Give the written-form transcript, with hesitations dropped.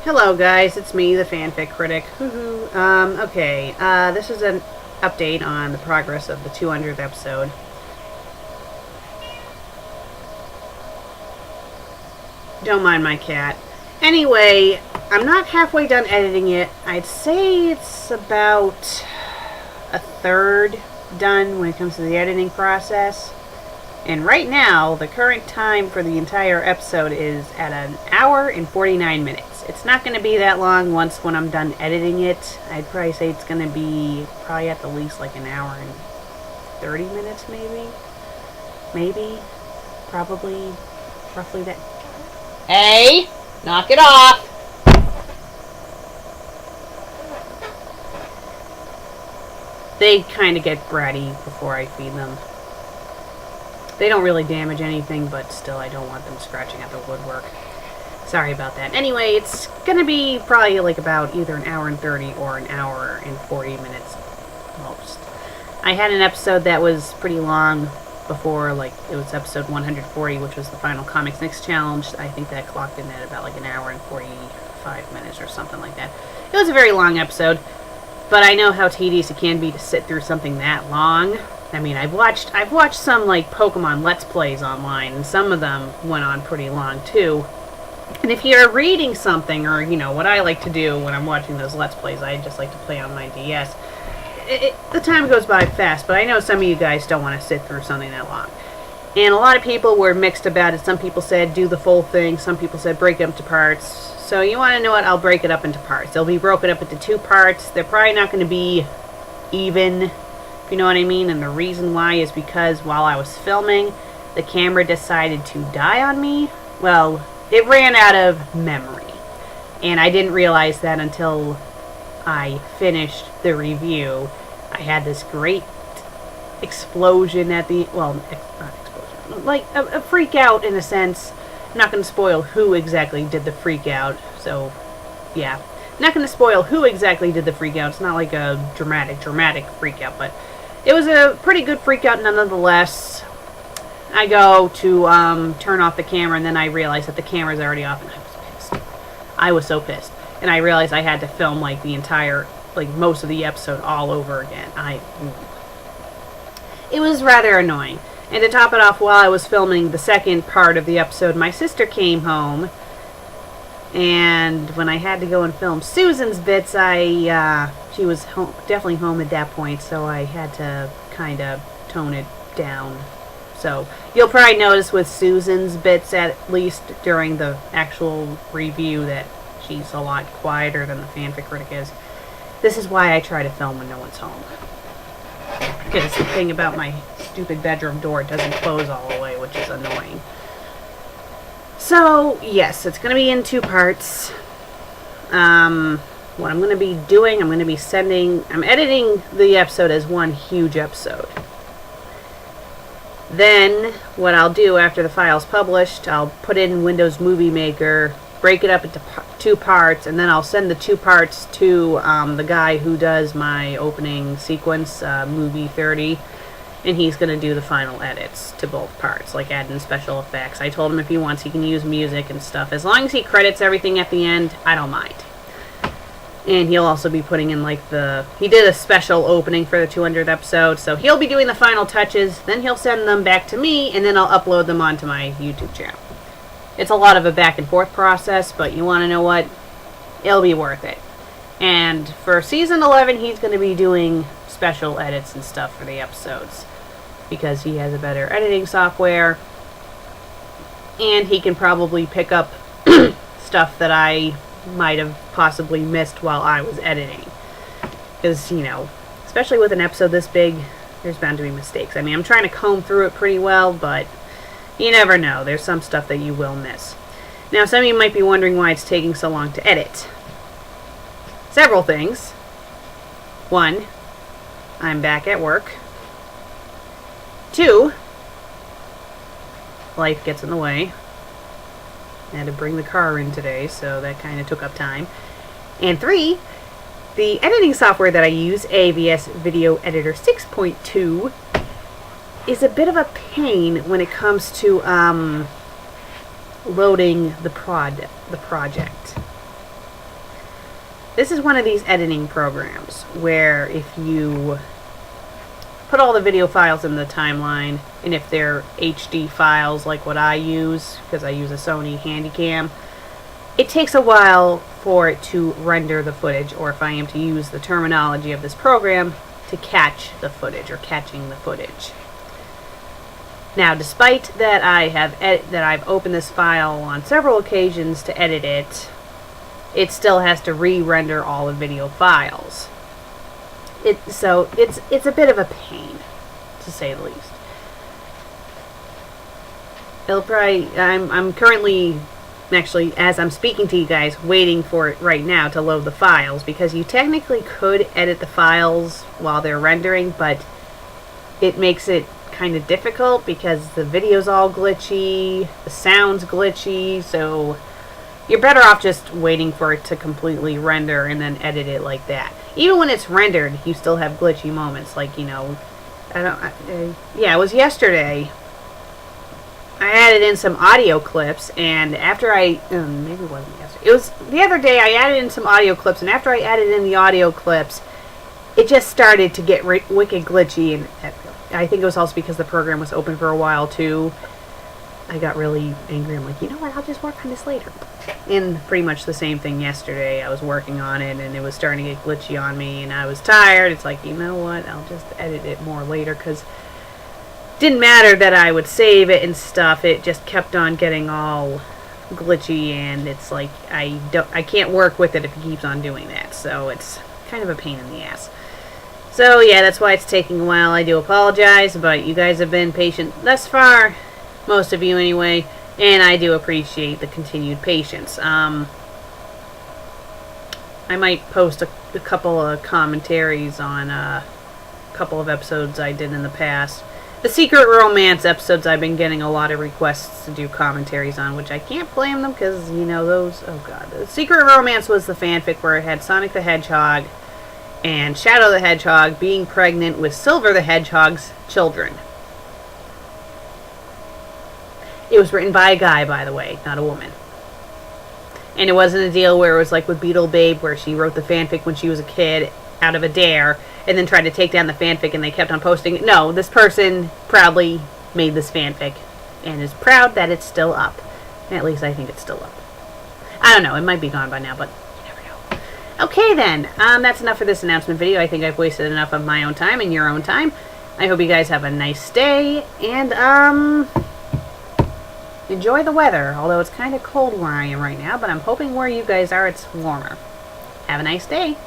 Hello guys, it's me, the FanFic Critic. Okay, this is an update on the progress of the 200th episode. Don't mind my cat. Anyway, I'm not halfway done editing it. I'd say it's about a third done when it comes to the editing process. And right now, the current time for the entire episode is at an hour and 49 minutes. It's not going to be that long when I'm done editing it. I'd probably say it's going to be probably at the least like an hour and 30 minutes maybe. Maybe. Probably. Roughly that. Hey! Knock it off! They kind of get bratty before I feed them. They don't really damage anything, but still I don't want them scratching at the woodwork. Sorry about that. Anyway, it's going to be probably like about either an hour and 30 or an hour and 40 minutes most. I had an episode that was pretty long before, like it was episode 140, which was the final Comics Next Challenge. I think that clocked in at about like an hour and 45 minutes or something like that. It was a very long episode, but I know how tedious it can be to sit through something that long. I mean, I've watched some like Pokemon Let's Plays online, and some of them went on pretty long too. And if you're reading something, or you know what I like to do when I'm watching those Let's Plays, I just like to play on my DS. The time goes by fast, but I know some of you guys don't want to sit through something that long. And a lot of people were mixed about it. Some people said do the full thing. Some people said break it up into parts. So you want to know what? I'll break it up into parts. They'll be broken up into 2 parts. They're probably not going to be even. You know what I mean? And the reason why is because while I was filming, the camera decided to die on me. Well, it ran out of memory. And I didn't realize that until I finished the review. I had this great explosion at the... Well, not explosion. Like, a freak out in a sense. I'm not going to spoil who exactly did the freak out. So, yeah. I'm not going to spoil who exactly did the freak out. It's not like a dramatic freak out, but... It was a pretty good freak out nonetheless. I go to turn off the camera, and then I realized that the camera's already off, and I was pissed. I was so pissed. And I realized I had to film like the entire, like most of the episode all over again. It was rather annoying. And to top it off, while I was filming the second part of the episode, my sister came home. And when I had to go and film Susan's bits, she was definitely home at that point, so I had to kind of tone it down. So you'll probably notice with Susan's bits, at least during the actual review, that she's a lot quieter than the FanFic Critic is. This is why I try to film when no one's home. Because the thing about my stupid bedroom door, it doesn't close all the way, which is annoying. So, yes, it's going to be in 2 parts. What I'm going to be doing, I'm editing the episode as one huge episode. Then, what I'll do after the file's published, I'll put it in Windows Movie Maker, break it up into 2 parts, and then I'll send the 2 parts to the guy who does my opening sequence, Movie 30. And he's going to do the final edits to both parts, like add in special effects. I told him if he wants, he can use music and stuff. As long as he credits everything at the end, I don't mind. And he'll also be putting in, like, he did a special opening for the 200th episode, so he'll be doing the final touches, then he'll send them back to me, and then I'll upload them onto my YouTube channel. It's a lot of a back and forth process, but you want to know what? It'll be worth it. And for Season 11, he's going to be doing special edits and stuff for the episodes, because he has a better editing software, and he can probably pick up stuff that I might have possibly missed while I was editing. Because, you know, especially with an episode this big, there's bound to be mistakes. I mean, I'm trying to comb through it pretty well, but you never know. There's some stuff that you will miss. Now, some of you might be wondering why it's taking so long to edit. Several things. 1, I'm back at work. 2, life gets in the way. I had to bring the car in today, so that kind of took up time. And 3, the editing software that I use, AVS Video Editor 6.2, is a bit of a pain when it comes to loading the project. This is one of these editing programs where if you put all the video files in the timeline, and if they're HD files like what I use, because I use a Sony Handycam, it takes a while for it to render the footage, or if I am to use the terminology of this program, to catch the footage, or catching the footage. Now, despite that I've opened this file on several occasions to edit it, it still has to re-render all the video files. So it's a bit of a pain, to say the least. I'm currently, actually, as I'm speaking to you guys, waiting for it right now to load the files, because you technically could edit the files while they're rendering, but it makes it kind of difficult because the video's all glitchy, the sound's glitchy, so you're better off just waiting for it to completely render and then edit it like that. Even when it's rendered, you still have glitchy moments, like, you know, it was yesterday. I added in some audio clips, and after maybe it wasn't yesterday. It was the other day. I added in some audio clips, and after I added in the audio clips, it just started to get wicked glitchy, and I think it was also because the program was open for a while too. I got really angry. I'm like, you know what, I'll just work on this later. And pretty much the same thing yesterday. I was working on it, and it was starting to get glitchy on me, and I was tired. It's like, you know what, I'll just edit it more later, because it didn't matter that I would save it and stuff. It just kept on getting all glitchy, and it's like I can't work with it if it keeps on doing that. So it's kind of a pain in the ass. So yeah, that's why it's taking a while. I do apologize, but you guys have been patient thus far, most of you anyway, and I do appreciate the continued patience. I might post a couple of commentaries on a couple of episodes I did in the past. The Secret Romance episodes, I've been getting a lot of requests to do commentaries on, which I can't blame them, because, you know, those, oh god. The Secret Romance was the fanfic where it had Sonic the Hedgehog and Shadow the Hedgehog being pregnant with Silver the Hedgehog's children. It was written by a guy, by the way, not a woman. And it wasn't a deal where it was like with Beetle Babe, where she wrote the fanfic when she was a kid out of a dare, and then tried to take down the fanfic, and they kept on posting it. No, this person proudly made this fanfic, and is proud that it's still up. At least I think it's still up. I don't know, it might be gone by now, but you never know. Okay then, that's enough for this announcement video. I think I've wasted enough of my own time and your own time. I hope you guys have a nice day, and enjoy the weather, although it's kind of cold where I am right now, but I'm hoping where you guys are it's warmer. Have a nice day.